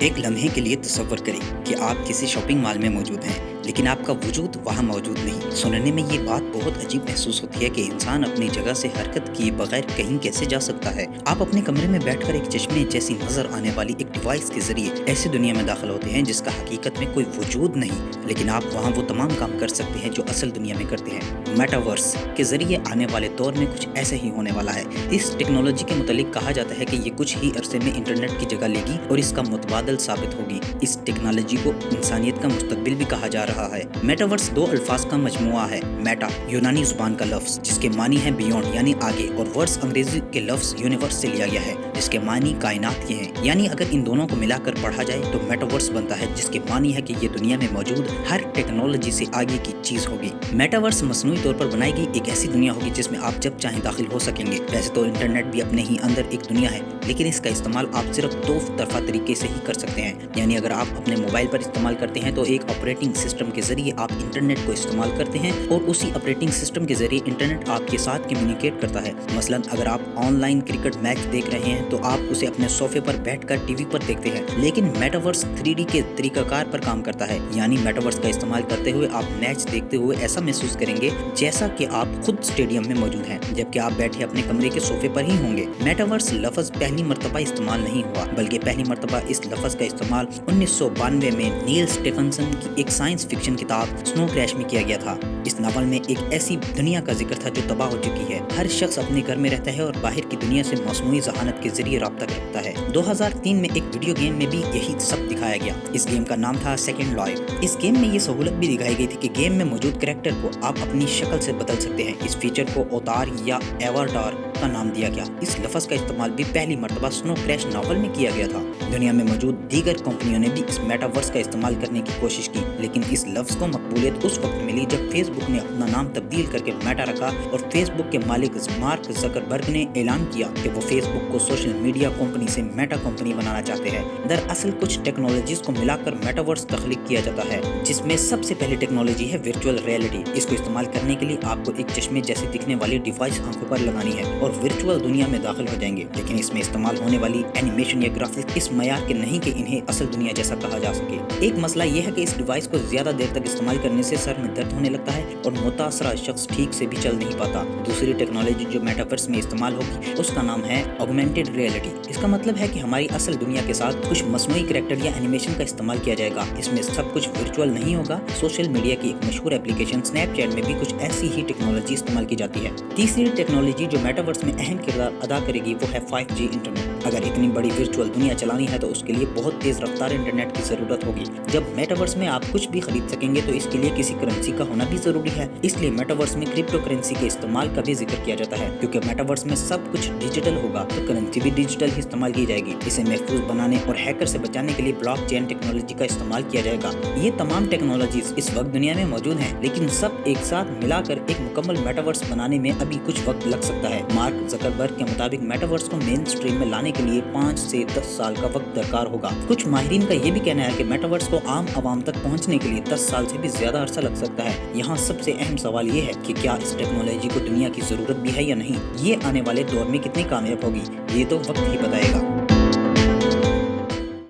एक लम्हे के लिए तसव्वुर करें कि आप किसी शॉपिंग मॉल में मौजूद हैं, लेकिन आपका वजूद वहाँ मौजूद नहीं। सुनने में ये बात बहुत अजीब महसूस होती है कि इंसान अपनी जगह से हरकत किए बगैर कहीं कैसे जा सकता है। आप अपने कमरे में बैठकर एक चश्मे जैसी नजर आने वाली एक डिवाइस के जरिए ऐसी दुनिया में दाखिल होते हैं जिसका हकीकत में कोई वजूद नहीं, लेकिन आप वहाँ वो तमाम काम कर सकते हैं जो असल दुनिया में करते हैं। मेटावर्स के जरिए आने वाले दौर में कुछ ऐसा ही होने वाला है। इस टेक्नोलॉजी के मुतालिक कहा जाता है कि ये कुछ ही अरसे में इंटरनेट की जगह लेगी और इसका मुतबादल साबित होगी। इस टेक्नोलॉजी को इंसानियत का मुस्तकबिल भी कहा जा रहा है। मेटावर्स दो अल्फाज का मजमुआ है। मेटा यूनानी जुबान का लफ्ज जिसके मानी है बियॉन्ड यानी आगे, और वर्स अंग्रेजी के लफ्ज यूनिवर्स से लिया गया है जिसके मानी कायनात के हैं। यानी अगर इन दोनों को मिलाकर पढ़ा जाए तो मेटावर्स बनता है जिसके मानी है कि ये दुनिया में मौजूद हर टेक्नोलॉजी से आगे की चीज होगी। मेटावर्स मसनूई तौर पर बनाई गई एक ऐसी दुनिया होगी जिसमें आप जब चाहें दाखिल हो सकेंगे। वैसे तो इंटरनेट भी अपने ही अंदर एक दुनिया है, लेकिन इसका इस्तेमाल आप सिर्फ दो तरफा तरीके से ही कर सकते हैं। यानी अगर आप अपने मोबाइल पर इस्तेमाल करते हैं तो एक ऑपरेटिंग सिस्टम के जरिए आप इंटरनेट को इस्तेमाल करते हैं और उसी ऑपरेटिंग सिस्टम के जरिए इंटरनेट आपके साथ कम्युनिकेट करता है। मसलन अगर आप ऑनलाइन क्रिकेट मैच देख रहे हैं तो आप उसे अपने सोफे पर बैठकर टीवी पर देखते हैं, लेकिन मेटावर्स 3D के तरीकाकार पर काम करता है। यानी मेटावर्स का इस्तेमाल करते हुए आप मैच देखते हुए ऐसा महसूस करेंगे जैसा कि आप खुद स्टेडियम में मौजूद हैं, जबकि आप बैठे अपने कमरे के सोफे पर ही होंगे। मेटावर्स लफ्ज पहली मर्तबा इस्तेमाल नहीं हुआ, बल्कि पहली मर्तबा इस लफ्ज का इस्तेमाल 1992 में नील स्टेफनसन की एक साइंस फिक्शन किताब स्नो क्रैश में किया गया था। इस नावल में एक ऐसी दुनिया का जिक्र था जो तबाह हो चुकी है। हर शख्स अपने घर में रहता है और बाहर की दुनिया से मौसमी ज़हानत के जरिए राब्ता रखता है। 2003 में एक वीडियो गेम में भी यही सब दिखाया गया। इस गेम का नाम था सेकंड लाइफ। इस गेम में ये सहूलत भी दिखाई गई थी कि गेम में मौजूद कैरेक्टर को आप अपनी शक्ल से बदल सकते हैं। इस फीचर को अवतार या एवाटार का नाम दिया गया। इस लफ्ज का इस्तेमाल भी पहली मर्तबा स्नो क्रैश नावल में किया गया था। दुनिया में मौजूद दीगर कंपनियों ने भी इस मेटावर्स का इस्तेमाल करने की कोशिश की, लेकिन इस लफ्ज को मकबूलियत उस वक्त मिली जब फेसबुक ने अपना नाम तब्दील करके मेटा रखा और फेसबुक के मालिक मार्क ज़करबर्ग ने ऐलान किया कि वो फेसबुक को सोशल मीडिया कंपनी से मेटा कंपनी बनाना चाहते हैं। दरअसल कुछ टेक्नोलॉजीज को मिलाकर मेटावर्स तख्लीक किया जाता है, जिसमें सबसे पहली टेक्नोलॉजी है वर्चुअल रियलिटी। इसको इस्तेमाल करने के लिए आपको एक चश्मे जैसे दिखने वाली डिवाइस आंखों पर लगानी है और वर्चुअल दुनिया में दाखिल हो जाएंगे। लेकिन इसमें इस्तेमाल होने वाली एनिमेशन या ग्राफिक्स इस मयार के नहीं कि इन्हें असल दुनिया जैसा कहा जा सके। एक मसला यह है कि इस डिवाइस को ज्यादा देर तक इस्तेमाल करने से सर में दर्द होने लगता है और मुतासरा शख्स ठीक से भी चल नहीं पाता। दूसरी टेक्नोलॉजी जो मेटावर्स में इस्तेमाल होगी उसका नाम है ऑगमेंटेड रियलिटी। इसका मतलब है कि हमारी असल दुनिया के साथ कुछ मसनूई कैरेक्टर या एनिमेशन का इस्तेमाल किया जाएगा। इसमें सब कुछ वर्चुअल नहीं होगा। सोशल मीडिया की एक मशहूर एप्लीकेशन स्नैपचैट में भी कुछ ऐसी ही टेक्नोलॉजी इस्तेमाल की जाती है। तीसरी टेक्नोलॉजी जो मेटावर्स में अहम किरदार अदा करेगी वो है 5G इंटरनेट। अगर इतनी बड़ी वर्चुअल दुनिया चलानी है तो उसके लिए बहुत तेज रफ्तार इंटरनेट की जरूरत होगी। जब मेटावर्स में आप कुछ भी खरीद सकेंगे तो इसके लिए किसी करेंसी का होना भी जरूरी है। इसलिए मेटावर्स में क्रिप्टो करेंसी के इस्तेमाल का भी जिक्र किया जाता है, क्योंकि मेटावर्स में सब कुछ डिजिटल होगा तो करेंसी भी डिजिटल ही इस्तेमाल की जाएगी। इसे महफूज बनाने और हैकर से बचाने के लिए ब्लॉकचेन टेक्नोलॉजी का इस्तेमाल किया जाएगा। ये तमाम टेक्नोलॉजीज इस वक्त दुनिया में मौजूद हैं, लेकिन सब एक साथ मिलाकर एक मुकम्मल मेटावर्स बनाने में अभी कुछ वक्त लग सकता है। मार्क ज़करबर्ग के मुताबिक मेटावर्स को मेन स्ट्रीम में लाने के लिए 5 से 10 साल का वक्त दरकार होगा। कुछ माहिरीन का ये भी कहना है कि मेटावर्स को आम आवाम तक पहुंचने के लिए 10 साल से भी ज्यादा अरसा लग सकता है। यहाँ सबसे अहम सवाल ये है कि क्या इस टेक्नोलॉजी को दुनिया की जरूरत भी है या नहीं। ये आने वाले दौर में कितनी कामयाब होगी ये तो वक्त ही बताएगा।